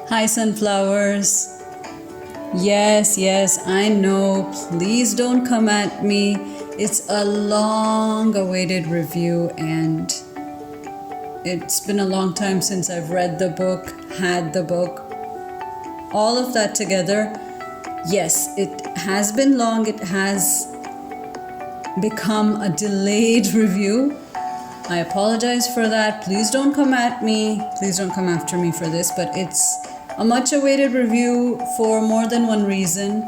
Hi, sunflowers. Yes, I know. Please don't come at me. It's a long awaited review, and it's been a long time since I've read the book, had the book, all of that together. Yes, it has been long. It has become a delayed review. I apologize for that. Please don't come at me. Please don't come after me for this, but it's a much awaited review for more than one reason.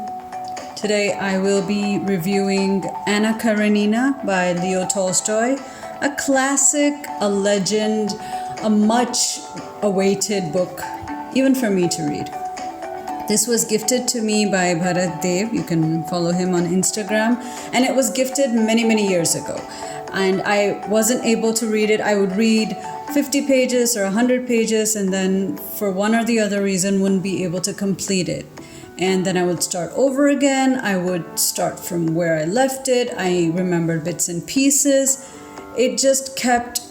Today I will be reviewing Anna Karenina by Leo Tolstoy, a classic, a legend, a much awaited book, even for me to read. This was gifted to me by Bharat Dev. You can follow him on Instagram. And it was gifted many years ago. And I wasn't able to read it. I would read 50 pages or 100 pages and then for one or the other reason wouldn't be able to complete it. And then I would start over again. I would start from where I left it. I remembered bits and pieces. It just kept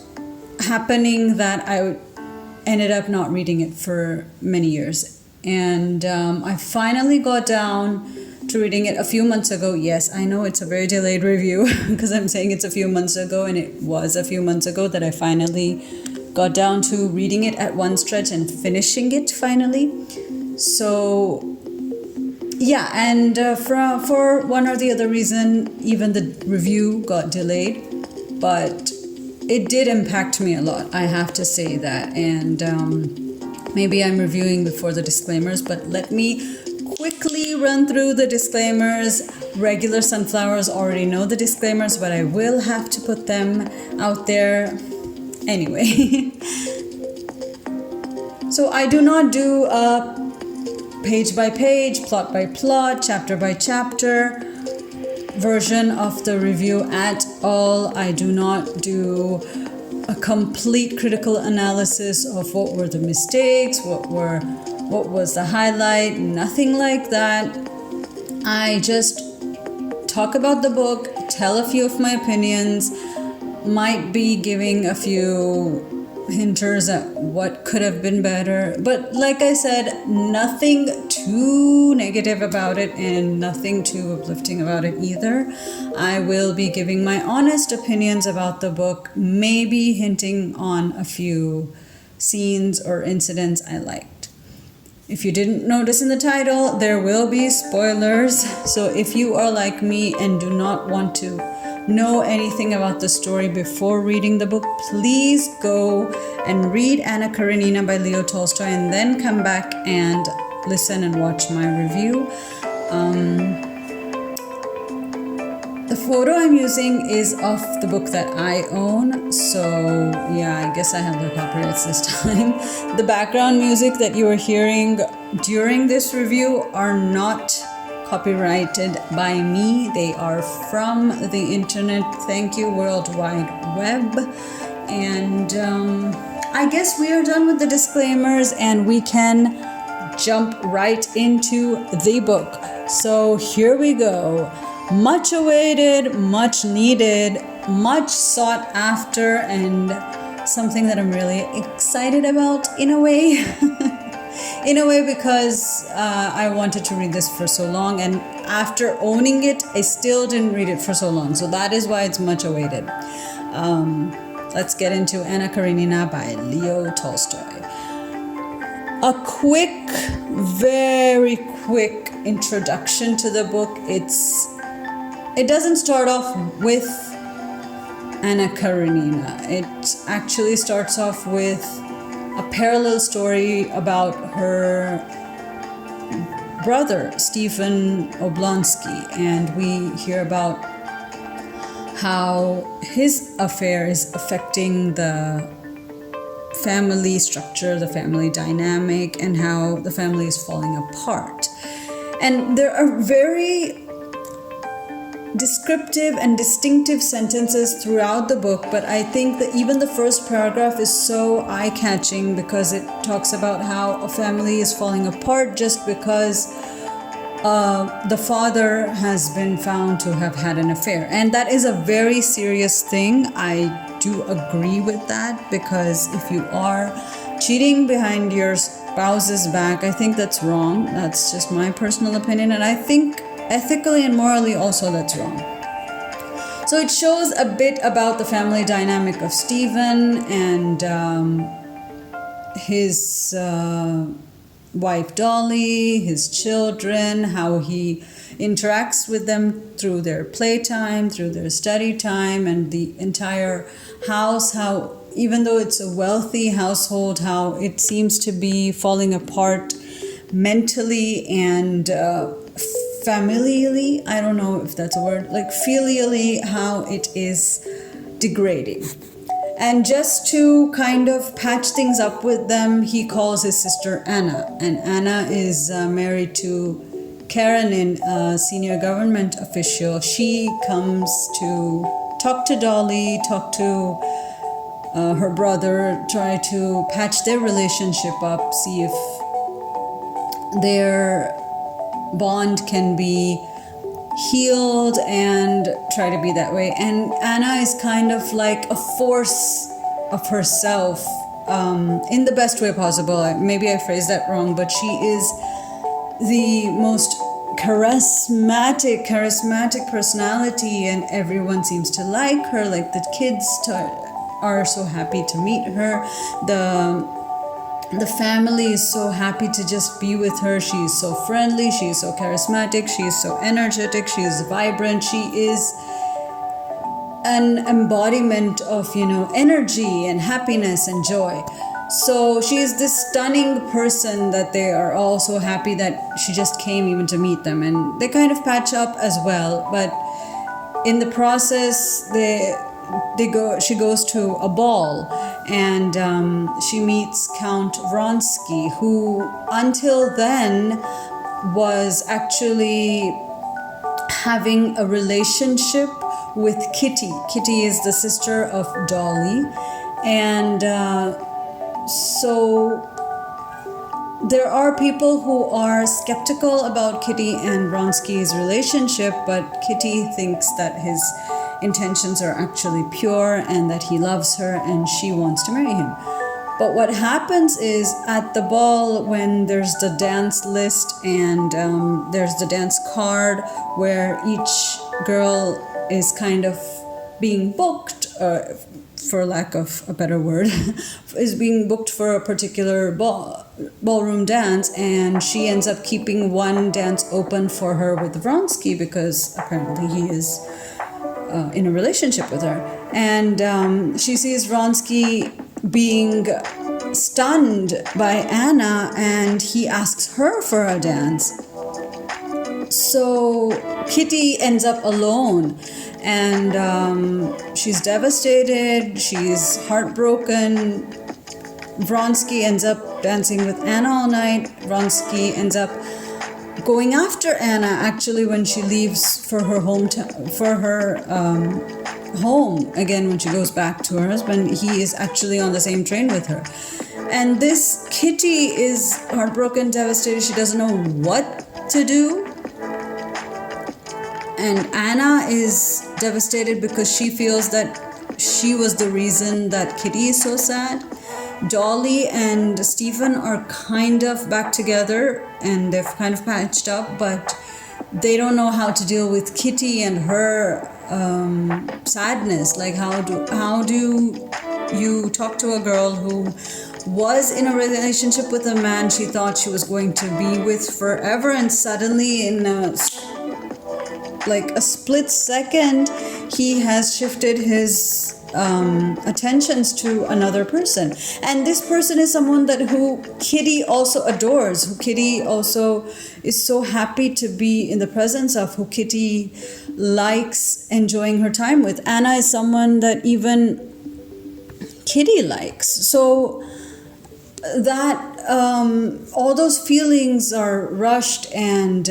happening that I ended up not reading it for many years. And I finally got down to reading it a few months ago. Yes, I know it's a very delayed review because I'm saying it's a few months ago, and it was a few months ago that I finally got down to reading it at one stretch and finishing it finally. So yeah, and for one or the other reason, even the review got delayed, but it did impact me a lot, I have to say that. And maybe I'm reviewing before the disclaimers, but let me quickly run through the disclaimers. Regular sunflowers already know the disclaimers, but I will have to put them out there anyway. So I do not do a page by page, plot by plot, chapter by chapter version of the review at all. I do not do a complete critical analysis of what were the mistakes, what was the highlight, nothing like that. I just talk about the book, tell a few of my opinions, might be giving a few hinters at what could have been better. But like I said, nothing too negative about it and nothing too uplifting about it either. I will be giving my honest opinions about the book, maybe hinting on a few scenes or incidents I liked. If you didn't notice in the title, there will be spoilers. So if you are like me and do not want to know anything about the story before reading the book, please go and read Anna Karenina by Leo Tolstoy and then come back and listen and watch my review. The photo I'm using is of the book that I own, so yeah, I guess I have the copyrights this time. The background music that you are hearing during this review are not copyrighted by me. They are from the internet. Thank you, World Wide Web. And I guess we are done with the disclaimers and we can jump right into the book. So here we go. Much awaited, much needed, much sought after, and something that I'm really excited about in a way. In a way because I wanted to read this for so long, and after owning it, I still didn't read it for so long. So that is why it's much awaited. Let's get into Anna Karenina by Leo Tolstoy. A quick, very quick introduction to the book. It doesn't start off with Anna Karenina. It actually starts off with a parallel story about her brother, Stephen Oblonsky, and we hear about how his affair is affecting the family structure, the family dynamic, and how the family is falling apart. And there are very descriptive and distinctive sentences throughout the book, but I think that even the first paragraph is so eye-catching because it talks about how a family is falling apart just because the father has been found to have had an affair. And that is a very serious thing. I do agree with that, because if you are cheating behind your spouse's back. I think that's wrong. That's just my personal opinion. And I think ethically and morally also that's wrong. So it shows a bit about the family dynamic of Stephen and his wife Dolly, his children, how he interacts with them through their playtime, through their study time, and the entire house, how even though it's a wealthy household, how it seems to be falling apart mentally and familially, I don't know if that's a word, like filially, how it is degrading. And just to kind of patch things up with them, he calls his sister Anna. And Anna is married to Karenina, a senior government official. She comes to talk to Dolly, talk to her brother, try to patch their relationship up, see if their bond can be healed and try to be that way. And Anna is kind of like a force of herself in the best way possible. Maybe I phrased that wrong, but she is the most charismatic personality, and everyone seems to like her. Like the kids are so happy to meet her. The family is so happy to just be with her. She is so friendly. She is so charismatic. She is so energetic. She is vibrant. She is an embodiment of, energy and happiness and joy. So she is this stunning person that they are all so happy that she just came even to meet them. And they kind of patch up as well. But in the process, she goes to a ball, and she meets Count Vronsky, who until then was actually having a relationship with Kitty. Kitty is the sister of Dolly, and so there are people who are skeptical about Kitty and Vronsky's relationship, but Kitty thinks that his intentions are actually pure and that he loves her and she wants to marry him. But what happens is at the ball, when there's the dance list and there's the dance card where each girl is kind of being booked, for lack of a better word, is being booked for a particular ballroom dance, and she ends up keeping one dance open for her with Vronsky because apparently he is in a relationship with her. And she sees Vronsky being stunned by Anna, and he asks her for a dance. So Kitty ends up alone, and she's devastated, she's heartbroken. Vronsky ends up dancing with Anna all night. Vronsky ends up going after Anna actually when she leaves for her home again. When she goes back to her husband, he is actually on the same train with her. And this Kitty is heartbroken, devastated. She doesn't know what to do. And Anna is devastated because she feels that she was the reason that Kitty is so sad. Dolly and Stephen are kind of back together and they've kind of patched up, but they don't know how to deal with Kitty and her sadness. Like how do you talk to a girl who was in a relationship with a man she thought she was going to be with forever, and suddenly in a split second he has shifted his attentions to another person, and this person is someone who Kitty also adores, who Kitty also is so happy to be in the presence of, who Kitty likes enjoying her time with. Anna is someone that even Kitty likes, so that all those feelings are rushed, and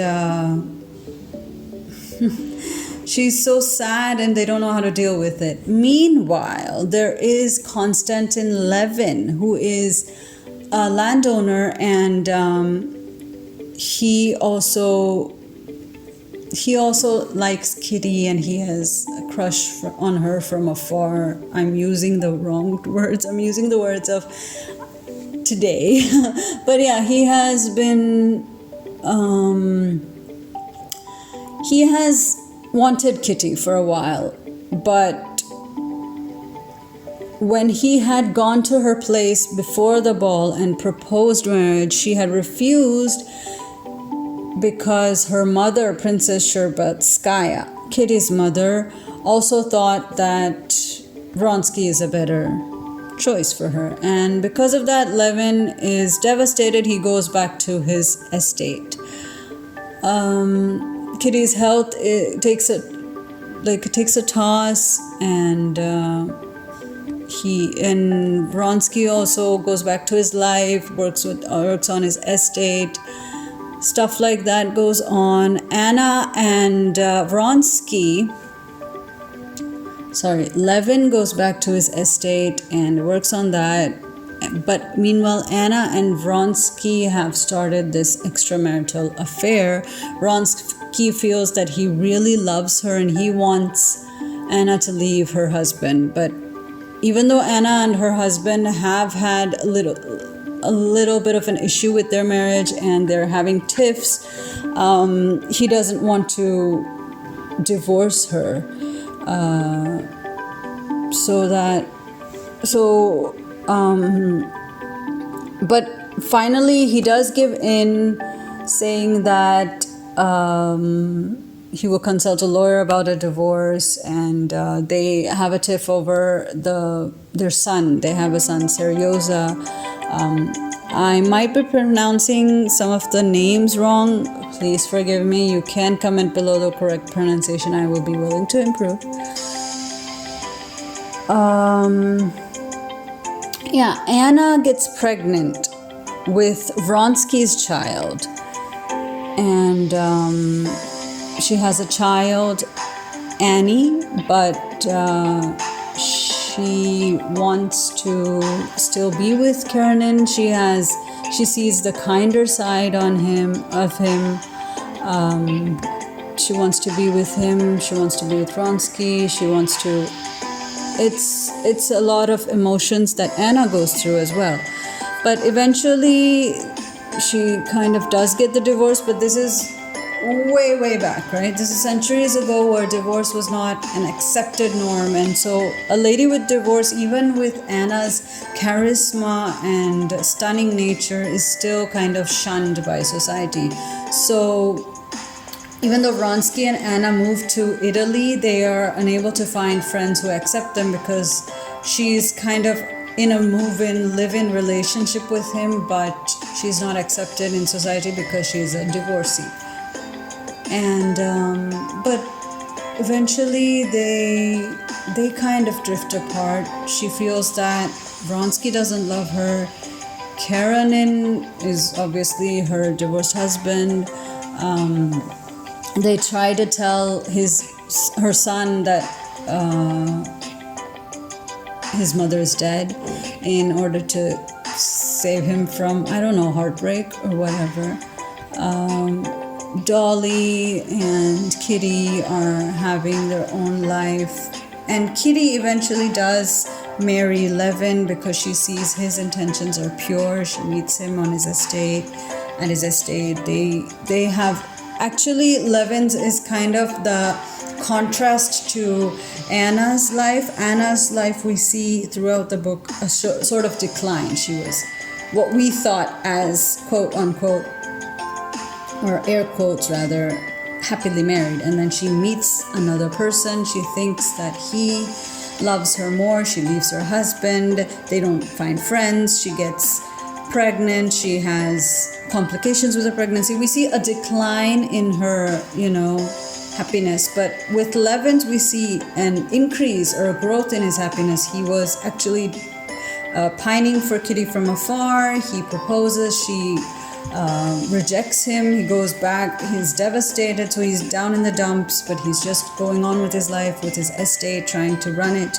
she's so sad and they don't know how to deal with it. Meanwhile, there is Konstantin Levin, who is a landowner, and he also likes Kitty, and he has a crush on her from afar. I'm using the wrong words. I'm using the words of today. But yeah, he has been he has wanted Kitty for a while, but when he had gone to her place before the ball and proposed marriage, she had refused because her mother, Princess Sherbatskaya, Kitty's mother, also thought that Vronsky is a better choice for her. And because of that, Levin is devastated. He goes back to his estate. Kitty's health takes a toss, and Vronsky also goes back to his life, works on his estate. Stuff like that goes on. Anna and Levin goes back to his estate and works on that. But meanwhile, Anna and Vronsky have started this extramarital affair. Vronsky feels that he really loves her and he wants Anna to leave her husband. But even though Anna and her husband have had a little bit of an issue with their marriage and they're having tiffs, he doesn't want to divorce her. But finally he does give in, saying that he will consult a lawyer about a divorce, and they have a tiff over their son. They have a son, Seryoza. I might be pronouncing some of the names wrong. Please forgive me. You can comment below the correct pronunciation. I will be willing to improve. Anna gets pregnant with Vronsky's child, and she has a child, Annie, but she wants to still be with Karenin. She sees the kinder side of him. She wants to be with him. She wants to be with Vronsky. It's a lot of emotions that Anna goes through as well. But eventually she kind of does get the divorce, but this is way back, right? This is centuries ago, where divorce was not an accepted norm. And so a lady with divorce, even with Anna's charisma and stunning nature, is still kind of shunned by society. So even though Vronsky and Anna moved to Italy, they are unable to find friends who accept them, because she's kind of in a move-in, live-in relationship with him, but she's not accepted in society because she's a divorcee. And but eventually they kind of drift apart. She feels that Vronsky doesn't love her. Karenin is obviously her divorced husband. They try to tell her son that his mother is dead, in order to save him from, I don't know, heartbreak or whatever. Dolly and Kitty are having their own life, and Kitty eventually does marry Levin because she sees his intentions are pure. She meets him on his estate. At his estate, they have, actually Levin's is kind of the contrast to Anna's life. Anna's life, we see throughout the book a sort of decline. She was what we thought as quote unquote, or air quotes rather, happily married, and then she meets another person. She thinks that he loves her more. She leaves her husband. They don't find friends. She gets pregnant. She has complications with her pregnancy. We see a decline in her, happiness. But with Levin, we see an increase or a growth in his happiness. He was actually pining for Kitty from afar. He proposes. She rejects him. He goes back. He's devastated, so he's down in the dumps, but he's just going on with his life, with his estate, trying to run it.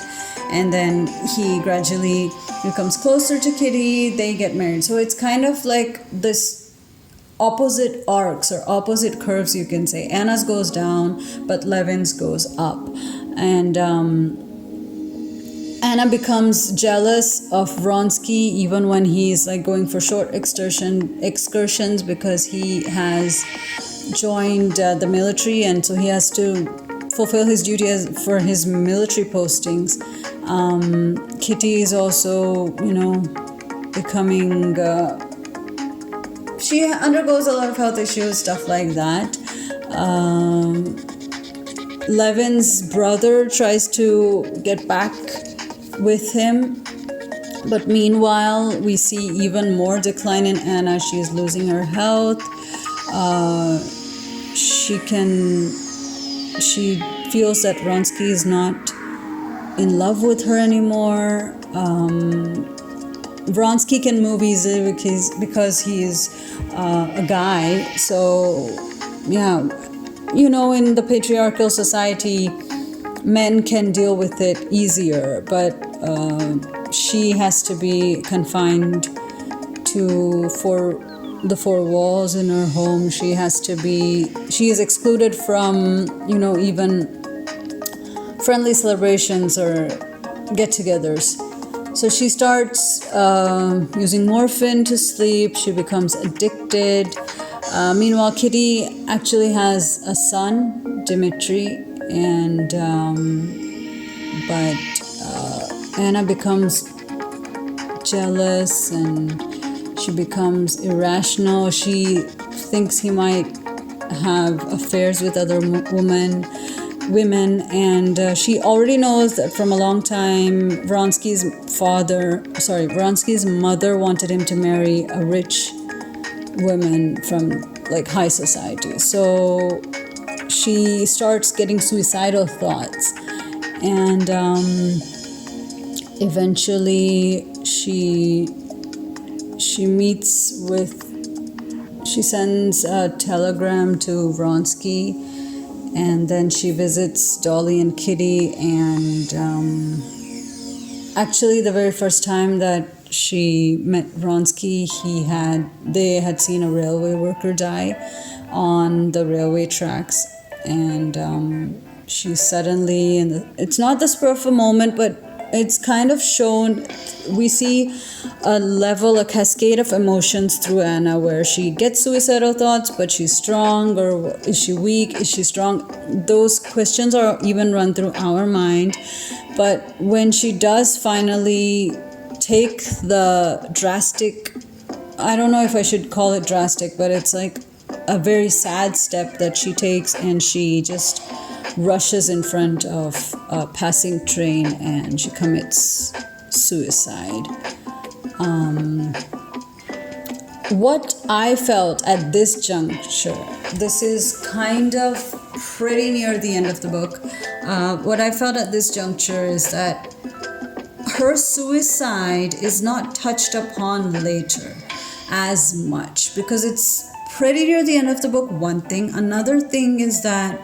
And then he gradually becomes closer to Kitty. They get married. So it's kind of like this opposite arcs or opposite curves, you can say. Anna's goes down, but Levin's goes up. And Anna becomes jealous of Vronsky even when he's like going for short excursions because he has joined the military, and so he has to fulfill his duty for his military postings. Kitty is also, becoming. She undergoes a lot of health issues, stuff like that. Levin's brother tries to get back with him, but meanwhile we see even more decline in Anna. She is losing her health. She feels that Vronsky is not in love with her anymore. Vronsky can move easily because he is a guy. So yeah, in the patriarchal society, men can deal with it easier, but she has to be confined to the four walls in her home. She is excluded from, even friendly celebrations or get-togethers. So she starts using morphine to sleep. She becomes addicted. Meanwhile, Kitty actually has a son, Dmitri, and but Anna becomes jealous and she becomes irrational. She thinks he might have affairs with other women, and she already knows that from a long time Vronsky's mother wanted him to marry a rich woman from like high society. So she starts getting suicidal thoughts, and eventually she sends a telegram to Vronsky, and then she visits Dolly and Kitty. And actually the very first time that she met Vronsky, they had seen a railway worker die on the railway tracks, and she suddenly, and it's not the spur of a moment, but it's kind of shown. We see a cascade of emotions through Anna, where she gets suicidal thoughts, but she's strong, or is she weak? Is she strong? Those questions are even run through our mind. But when she does finally take the drastic, I don't know if I should call it drastic, but it's like a very sad step that she takes, and she just rushes in front of a passing train and she commits suicide. What I felt at this juncture, this is kind of pretty near the end of the book, what I felt at this juncture is that her suicide is not touched upon later as much, because it's pretty near the end of the book, one thing. Another thing is that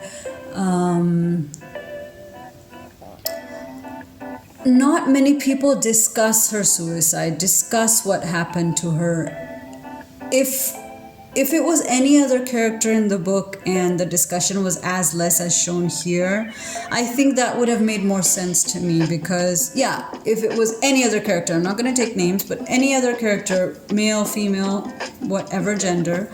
not many people discuss her suicide, discuss what happened to her. If it was any other character in the book and the discussion was as less as shown here, I think that would have made more sense to me, because if it was any other character, I'm not going to take names, but any other character, male, female, whatever gender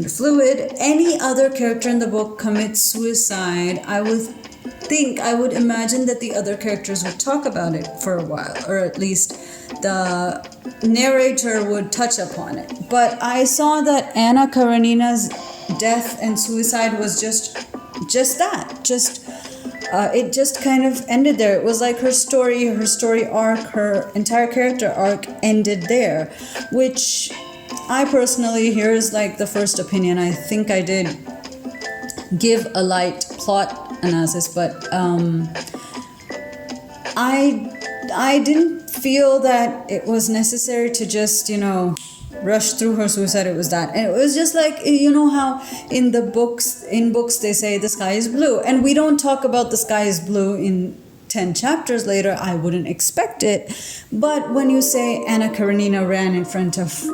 fluid, any other character in the book commits suicide, I would imagine that the other characters would talk about it for a while, or at least the narrator would touch upon it. But I saw that Anna Karenina's death and suicide was just that. It just kind of ended there. It was like her story arc, her entire character arc ended there, which I personally, here's like the first opinion. I think I did give a light plot analysis, but I didn't feel that it was necessary to just, rush through her suicide. It was that. And it was just like, how in books they say the sky is blue, and we don't talk about the sky is blue in 10 chapters later. I wouldn't expect it. But when you say Anna Karenina ran in front of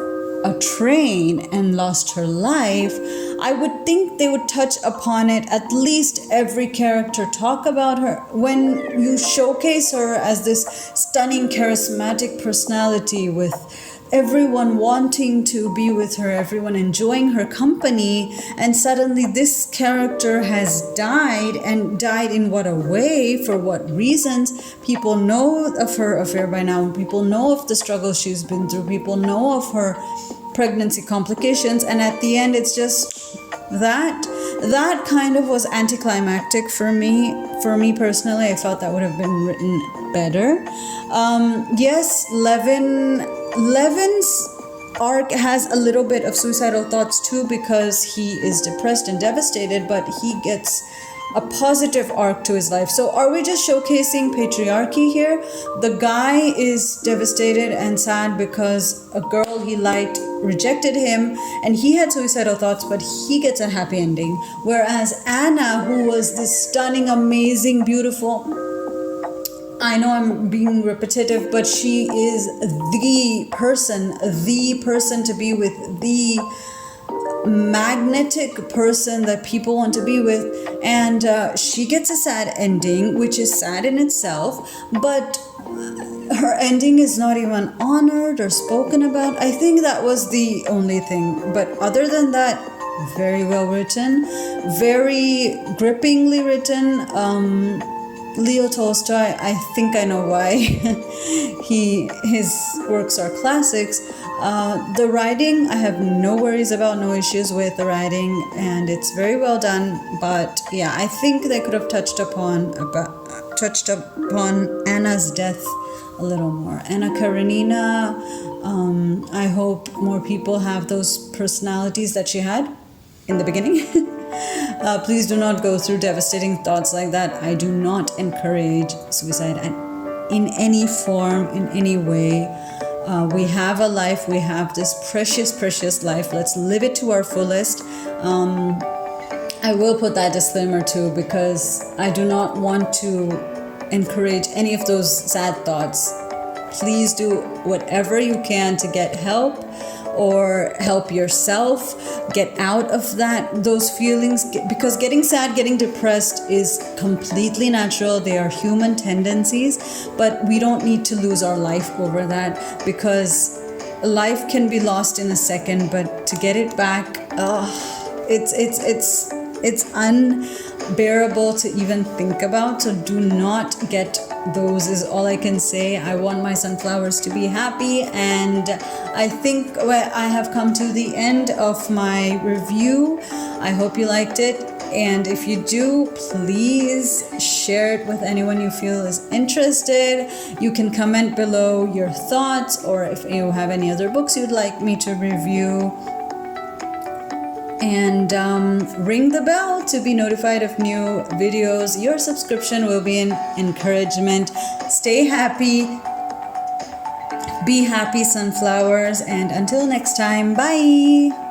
a train and lost her life, I would think they would touch upon it. At least every character talk about her. When you showcase her as this stunning, charismatic personality with everyone wanting to be with her, everyone enjoying her company, and suddenly this character has died, and died in what a way, for what reasons. People know of her affair by now, people know of the struggles she's been through, people know of her pregnancy complications, and at the end it's just that kind of was anticlimactic for me personally. I felt that would have been written better. Yes, Levin's arc has a little bit of suicidal thoughts too, because he is depressed and devastated, but he gets a positive arc to his life. So are we just showcasing patriarchy here? The guy is devastated and sad because a girl he liked rejected him, and he had suicidal thoughts, but he gets a happy ending. Whereas Anna, who was this stunning, amazing, beautiful, I know I'm being repetitive, but she is the person to be with, the magnetic person that people want to be with, and she gets a sad ending, which is sad in itself, but her ending is not even honored or spoken about. I think that was the only thing, but other than that, very well written, very grippingly written. Leo Tolstoy, I think I know why his works are classics. The writing, I have no worries about, no issues with the writing, and it's very well done. But yeah, I think they could have touched upon Anna's death a little more. Anna Karenina, I hope more people have those personalities that she had in the beginning. Please do not go through devastating thoughts like that. I do not encourage suicide in any form, in any way. We have a life. We have this precious, precious life. Let's live it to our fullest. I will put that disclaimer too, because I do not want to encourage any of those sad thoughts. Please do whatever you can to get help, or help yourself get out of those feelings, because getting sad, getting depressed is completely natural. They are human tendencies, but we don't need to lose our life over that, because life can be lost in a second, but to get it back, it's unbearable to even think about. So do not get those, is all I can say. I want my sunflowers to be happy, and I think I have come to the end of my review. I hope you liked it, and if you do, please share it with anyone you feel is interested. You can comment below your thoughts, or if you have any other books you'd like me to review. And ring the bell to be notified of new videos. Your subscription will be an encouragement. Stay happy. Be happy, sunflowers. And until next time, bye.